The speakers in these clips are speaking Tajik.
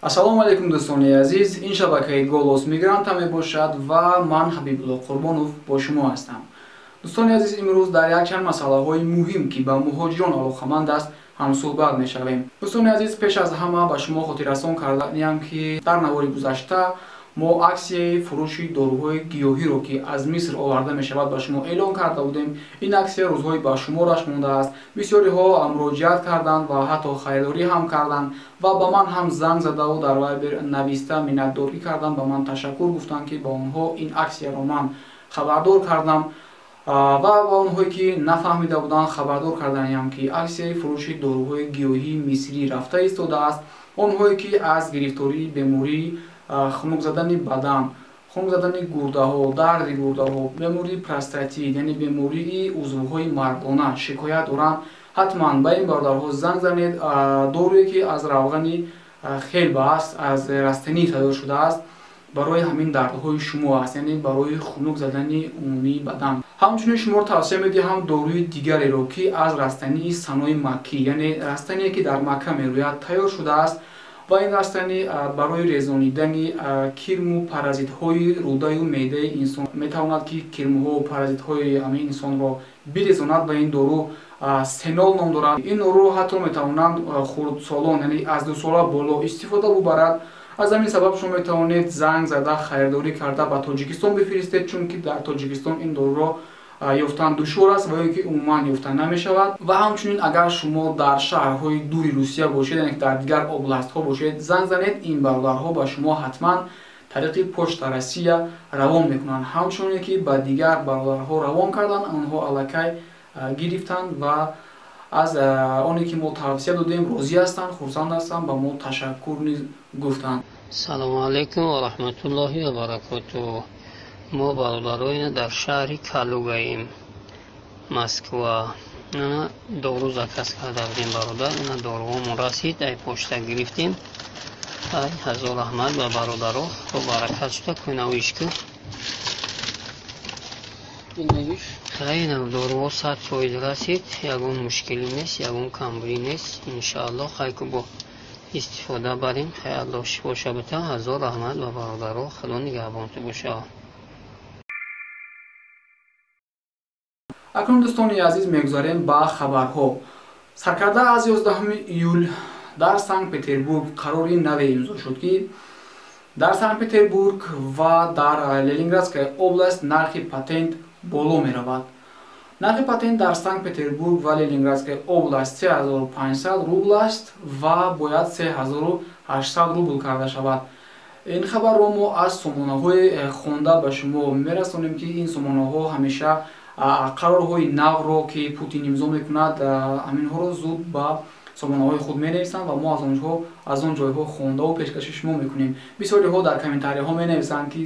Ассалому алейкум дӯстони азиз, ин шабакаи Голос Мигранта мебошад ва ман Ҳабибулло Қурбонов бо шумо ҳастам. Дӯстони азиз, имрӯз дар якчанд масъалаҳои муҳим ки ба муҳоҷирон алоқаманд аст ҳамсӯҳбат мешавем. Дӯстони азиз, пеш аз ҳама ба шумо хотиррасон кардаем ки дар навори гузашта мо аксияи фурӯши доруҳои гиёҳиро ки аз Миср оварда мешавад ба шумо эълон карда будем. Ин аксия рӯзҳои ба шумораш мондааст. Бисёриҳо муроҷиат карданд ва ҳатто харидорӣ ҳам карданд ва ба ман ҳам занг задаву дар Вайбер нависта миннатдорӣ карданд, ба ман ташаккур гуфтанд ки ба онҳо ин аксияро ман хабардор кардам ва ба онҳое ки нафаҳмида буданд хабардор кардаем ки аксияи фурӯши доруҳои гиёҳии мисрӣ рафта истодааст. Онҳое ки аз гирифтории бемории хунукзадани бадан, хунукзадани гурдаҳо, дарди гурдаҳо, бемории простатит, яъне бемории узвҳои мардона шикоят доранд, ҳатман ба ин бародарҳо занг занед. Доруе ки аз равғани хелба аст, аз растанӣ тайёр шудааст, барои ҳамин дардҳои шумо аст, яъне барои хунук задани умумии бадан. Ҳамчунин шумо тавсия медиҳам доруи дигареро ки аз растании санои маккӣ, яъне растание ки дар Макка мерӯяд, тайёр шудааст ва ин растанӣ барои резонидани кирму паразитҳои рӯдаю меъдаи инсон метавонад ки кирмҳо, паразитҳои ҳамин инсонро бирезонад. Ба ин дору сенол ном дорад. Ин дору ҳатто метавонанд хурдсолон, яъне аз 2 сола боло истифода бубарад. аз ҳамин сабаб шумо метавонед занг зада харидорӣ карда ба Тоҷикистон бифиристед, чунки дар Тоҷикистон ин доруро ёфтан душвор аст ва ё ки умуман ёфта намешавад. Ва ҳамчунин агар шумо дар шаҳрҳои дури Русия бошед, яъне дар дигар областҳо бошед, занг занед, ин бародарҳо ба шумо ҳатман тариқи почта Россия равон мекунанд. Ҳамчуне ки ба дигар бародарҳо равон карданд, онҳо аллакай гирифтанд ва аз оне ки мо тавсия додем розӣ ҳастанд, хурсанд ҳастанд, ба мо ташаккур низ гуфтанд. Салому алейкум ва раҳматуллоҳи ва баракатуҳ. мо бародароина дар шаҳри Калугаем, Москва. ана дору заказ карда будем бародар, ана доруҳомон расид, ай почта гирифтем. ай ҳазор раҳмат ба бародаро, хо баракат шуда кунавишку ина доруҳо 100% расид, ягон мушкилӣ нест, ягон камбурӣ нест. иншааллоҳ хайку бо истифода барем. хай аллоҳ шифоша бита. ҳазор раҳмат ба бародаро, худо нигаҳбонту боша. акнун дӯстони азиз мегузарем ба хабарҳо. Саркарда аз 11 июл дар Санкт-Петербург қарори наве имзо шуд ки дар Санкт-Петербург ва дар Ленинградская област нархи патент боло меравад. Нархи патент дар Санкт-Петербург ва Ленинградская област 3500 рубл аст ва бояд 3800 рубл карда шавад. ин хабарро мо аз сомонаҳое хонда ба шумо мерасонем ки ин сомонаҳо ҳамеша қарорҳои навро ки Путин имзо мекунад, ҳаминҳоро зуд ба сомонаҳои худ менависанд ва мо аз он ҷойҳо хондаву пешкаши шумо мекунем. Бисёриҳо дар комментариҳо менависанд ки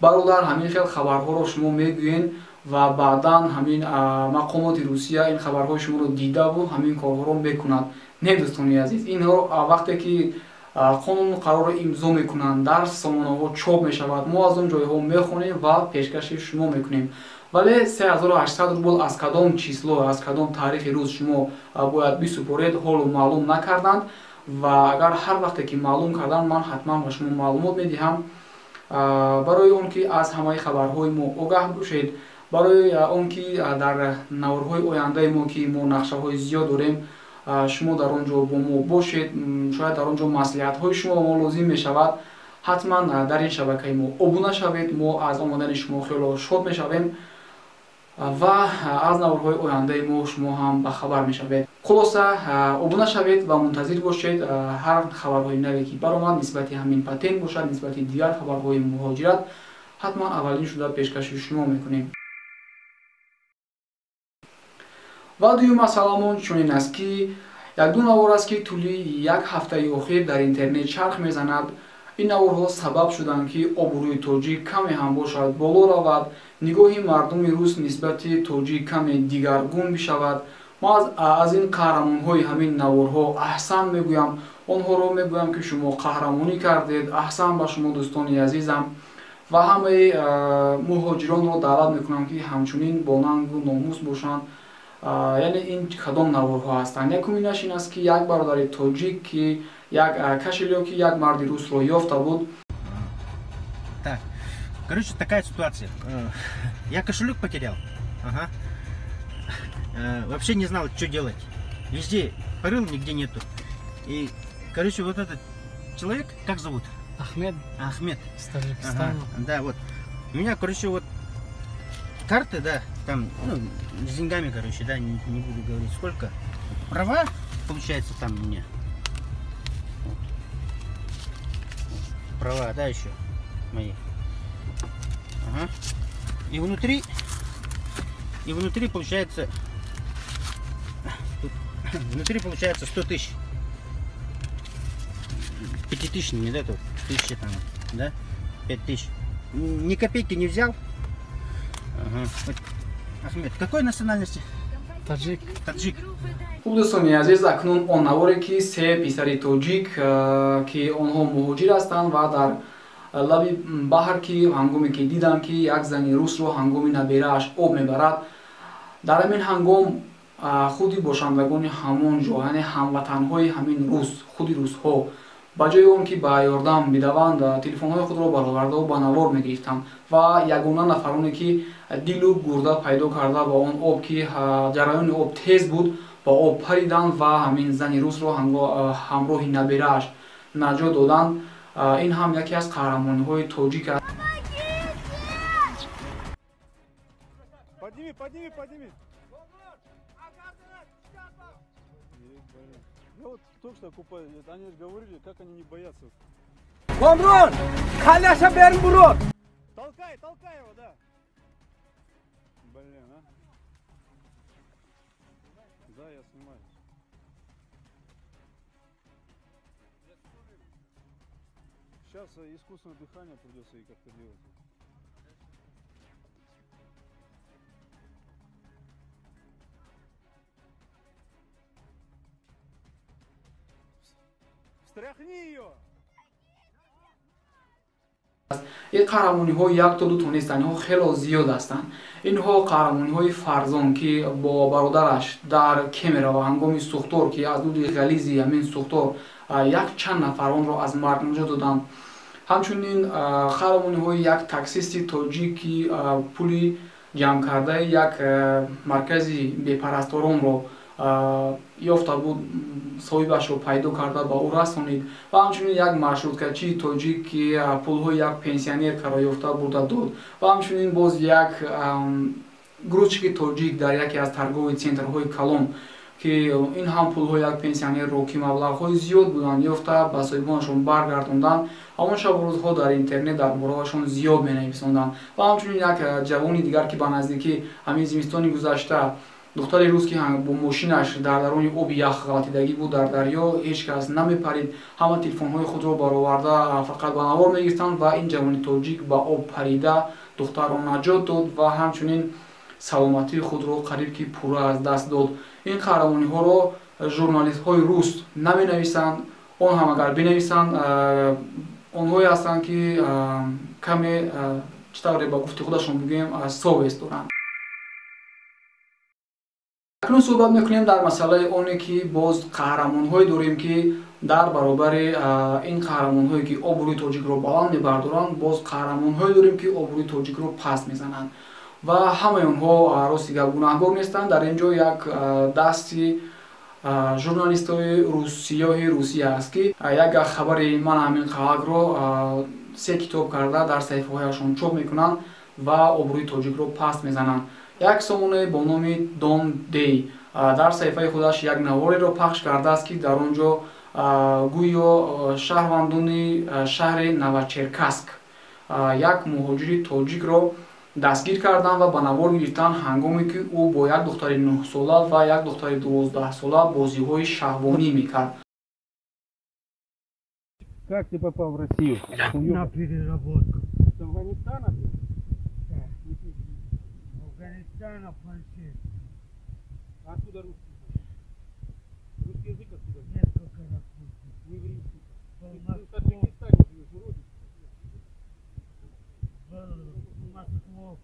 бародар ҳамин хел хабарҳоро шумо мегӯед ва баъдан ҳамин мақомоти Русия ин хабарҳои шуморо дидаву ҳамин корҳоро мекунад. Не дӯстони азиз, инҳо вақте ки қонуну қарорро имзо мекунанд, дар сомонаҳо чоп мешавад, мо аз он ҷойҳо мехонем ва пешкаши шумо мекунем. вале 3800 рубл аз кадом число, аз кадом таърихи рӯз шумо бояд бисупоред, ҳолу маълум накарданд ва агар ҳар вақте ки маълум карданд, ман ҳатман ба шумо маълумот медиҳам. барои он ки аз ҳамаи хабарҳои мо огаҳ бошед, барои он ки дар наворҳои ояндаи мо ки мо нақшаҳои зиёд дорем, шумо дар он ҷо бо мо бошед, шояд дар он ҷо маслиҳатҳои шумо ба мо лозим мешавад. ҳатман дар ин шабакаи мо обуна шавед, мо аз омадани шумо хело шод мешавем ва аз наворҳои ояндаи мо шумо ҳам бахабар мешавед. хулоса обуна шавед ва мунтазир бошед ҳар хабарҳои наве ки баромад, нисбати ҳамин патент бошад, нисбати дигар хабарҳои муҳоҷират, ҳатман аввалин шуда пешкаши шумо мекунем. ва дуюм масъаламон чунин аст ки як-ду навор аст ки тӯли як ҳафтаи охир дар интернет чарх мезанад. ин наворҳо сабаб шуданд ки обрӯи тоҷик каме ҳам бошад боло равад, нигоҳи мардуми рус нисбати тоҷик каме дигаргун бишавад. мо аз ин қаҳрамонҳои ҳамин наворҳо аҳсан мегӯям, онҳоро мегӯям ки шумо қаҳрамонӣ кардед, аҳсан ба шумо дӯстони азизам ва ҳамаи муҳоҷиронро даъват мекунам ки ҳамчунин бо нангу номус бошанд яъне ин кадом наворҳо ҳастанд? Якуминаш ин аст ки як бародари тоҷик ки як кашелё ки як марди русро ёфта буд. Так, короче, такая ситуация. Я кошелек потерял. Ага. Вообще не знал, что делать. Везде порыл, нигде нету. И, короче, вот этот человек, как зовут? Ахмед. Ахмед. С Таджикистана. Ага, да, вот. У меня, короче, вот карты, да, там, ну, с деньгами, короче, да, не буду говорить сколько. Права, получается, там у меня. Вот. Права, да, еще мои. Ага. И внутри получается, внутри получается 100 тысяч. Пятитысячными, да, тут, 1000 там, да, 5000. Ни копейки не взял. Ага. Ахмед, какой национальности? Таджик. Таджик. хуб дӯстони азиз, акнун он наворе ки се писари тоҷик ки онҳо муҳоҷир ҳастанд ва дар лаби баҳр ки ҳангоме ки диданд ки як зани русро ҳангоми наберааш об мебарад, дар ҳамин ҳангом худи бошандагони ҳамон ҷо, яъне ҳамватанҳои ҳамин рус, худи русҳо ба ҷои он ки ба ёрдам бидаванд, телефонҳои худро бароварда ба навор мегирифтанд ва ягона нафароне ки дилу гурда пайдо карда ба он об ки ҷараёни об тез буд, ба об париданд ва ҳамин зани русро ҳамроҳи наберааш наҷот доданд. ин ҳам яке аз қаҳрамониҳои тоҷик аст. Подними. Я вот только что купаюсь, они же говорили, как они не боятся. Комрон! Халяша Бернбург! Толкай его, да. Блин, а. Да, я снимаю. Сейчас искусственное дыхание придется и как-то делать. Встряхни ее! ин қаҳрамониҳо як то дуто нестанд, инҳо хело зиёд ҳастанд. Инҳо қаҳрамониҳои Фарзон ки бо бародараш дар Кемера ва ҳангоми сӯхтор ки аз дуди ғализи ҳамин сӯхтор як чанд нафаронро аз марг наҷот доданд. ҳамчунин қаҳрамониҳои як таксисти тоҷик ки пули ҷамъкардаи як маркази бепарасторонро ёфта буд, соҳибашро пайдо карда ба ӯ расонид ва ҳамчунин як маршруткачии тоҷик ки пулҳои як пенсионеркаро ёфта бурда дод ва ҳамчунин боз як грузчики тоҷик дар яке аз торгови центрҳои калон ки ин ҳам пулҳои як пенсионерро ки маблағҳои зиёд буданд ёфта ба соҳибонашон баргардонданд. ҳамон шабрӯзҳо дар интернет дар бораашон зиёд менависонданд ва ҳамчунин як ҷавони дигар ки ба наздикӣ ҳамин зимистони гузашта духтари рус ки бо мошинаш дар дарони оби ях ғалтидагӣ буд дар дарё, ҳеҷ кас намепарид, ҳама телефонҳои худро бароварда фақат ба навор мегирифтанд ва ин ҷавони тоҷик ба об парида духтарро наҷот дод ва ҳамчунин саломатии худро қариб ки пурра аз даст дод. ин қаҳрамониҳоро журналистҳои рус наменависанд, он ҳам агар бинависанд онҳое ҳастанд ки каме чӣ тавре ба гуфти худашон бигӯем совест доранд. акнун суҳбат мекунем дар масъалаи оне ки боз қаҳрамонҳое дорем ки дар баробари ин қаҳрамонҳое ки обрӯи тоҷикро баланд мебардоранд, боз қаҳрамонҳое дорем ки обрӯи тоҷикро паст мезананд ва ҳамаи онҳо рости гап гунаҳгор нестанд. дар ин ҷо як дасти журналистои сиёҳи русия аст ки як хабари ман ҳамин қалъакро 3 китоб карда дар саҳифаҳояшон чоп мекунанд ва обрӯи тоҷикро паст мезананд. як сомонаи бо номи Дон Дей дар саҳифаи худаш як навореро пахш кардааст ки дар он ҷо гӯё шаҳрвандони шаҳри Новочеркасск як муҳоҷири тоҷикро дастгир карданд ва ба навор гирифтанд ҳангоме ки ӯ бо як духтари 9сола ва як духтари 12сола бозиҳои шаҳвонӣ мекард. Как ты попал в Россию? На переработку. С Афганистана? Афганистана, Польши. Откуда русский? Русский язык откуда? Несколько раз слышал. Не ври. В Ты в Москву. Таджикистане живешь, уродец. В Москву.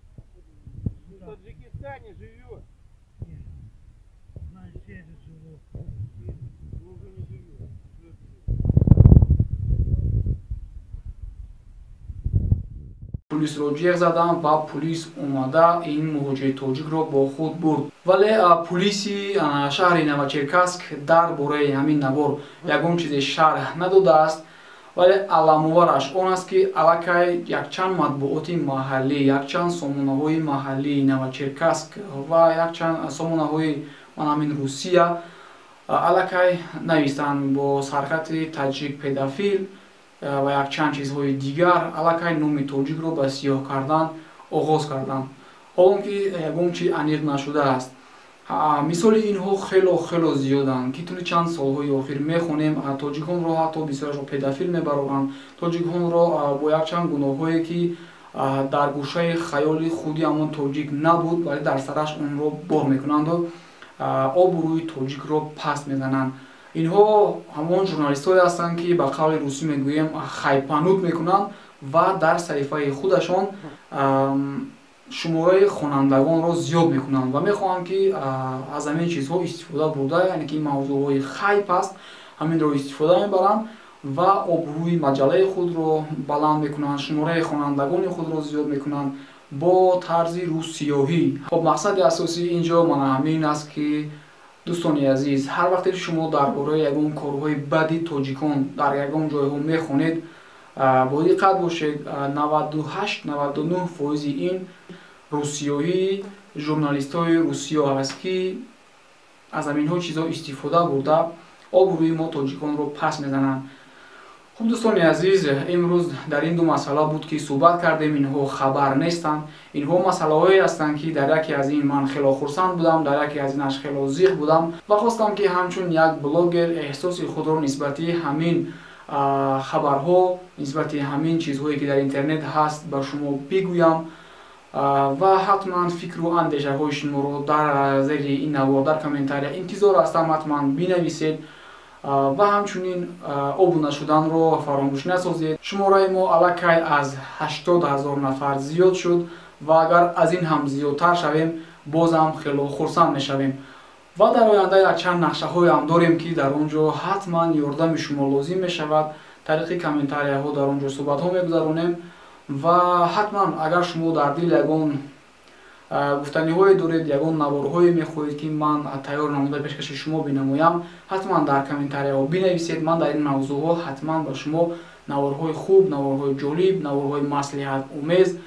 Ты в Таджикистане живешь. Нет. پلیسро جیغ زدن و پلیس اومده این مهاجر تاجیک را با خود برد. ولی پلیسی شهر نوچرکاسک درباره همین نوار یگان چیز شرح نداده است. ولی علاموارش آن است که الکی یکچند مطبوعات محلی، یکچند سامانه‌های محلی نوچرکاسک و یکچند سامانه‌های همین روسیه الکی نویسند با سرخط تاجیک پدافیل و یکچند چیزهای دیگر الکی نام تاجیک را به سیاه کردن آغاز کردند. حالا که یگان چیز انیق نشده است. مثال اینها خیلی زیادند که طول چند سالهای آخر میخونیم تاجیکان را حتی بسیارش را پدافیل میبرند. تاجیکان را با یکچند گناهایی که در گوشه خیال خودی همون تاجیک نبود ولی در سرش اون را بار میکنند و آبروی تاجیک را پس میزنند. اینها همون ژورنالیست‌هایی هستند که به قول روسی میگوییم خیپانوت میکنند و در صحیفه خودشان شماره خوانندگان را زیاد میکنند و میخواهند که از همین چیزها استفاده برده، یعنی که موضوعهای خیپ است همین را استفاده میبرند و آبروی مجله خود را بلند میکنند، شماره خوانندگان خود را زیاد میکنند با طرز روسیاهی. خب مقصد اساسی اینجا من همین است که دوستان عزیز هر وقتی شما درباره یگان کارهای بدی تاجیکان در یگان جایها میخونید با دقت باشید 98-99% این روسیایی ژورنالیست‌های روسیا هست که از همین ها چیزا استفاده برده آبروی ما تاجیکان رو پس میزنند. خب دوستان عزیز امروز در این دو مسئله بود که صحبت کردیم. اینها خبر نیستند، اینها مسئله هایی هستند که در یکی از این من خیلی خرسند بودم، در یکی از اینش خیلی زیغ بودم و خواستم که همچون یک بلاگر احساس خود را نسبتی همین خبرها، نسبتی همین چیزهایی که در اینترنت هست به شما بگویم و حتما فکر و اندیشه های شما رو در زیر این نوار در کامنتاری انتظار هستم حتما بنویسید و همچنین ابونه شدن رو فراموش نسازید. شماره ما الکی از 80,000 نفر زیاد شد و اگر از این هم زیادتر شویم بازم خیلی خرسند میشویم و در آینده یک چند نقشه های هم داریم که در اونجا حتما یاردم شما لازم می شود. طریق کامنتاری ها در اونجا صحبت ها میگذرونیم و حتما اگر شما در دل یگان گفتنی های دارید، یگان نوارهایی میخواهید که من تیار نموده پیشکش شما بنمایم حتما در کامنتاری ها بنویسید. من در این موضوع ها حتما با شما نوارهای خوب، نوارهای جالب، نوارهای مصلحت آمیز،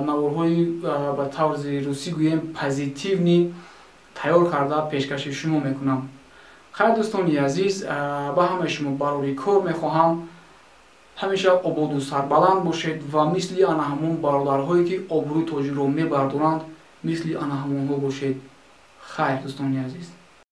نوارهای به طرز روسی گوییم پوزیتیونی تیار کرده پیشکش شما میکنم. خیر دوستان عزیز با همه شما برای کار میخواهم همیشه آباد و سربلند باشید و مثل آن همون برادرهایی که آبروی تاجیک را میبردارند مثل آن همون ها باشید. خیر دوستان عزیز.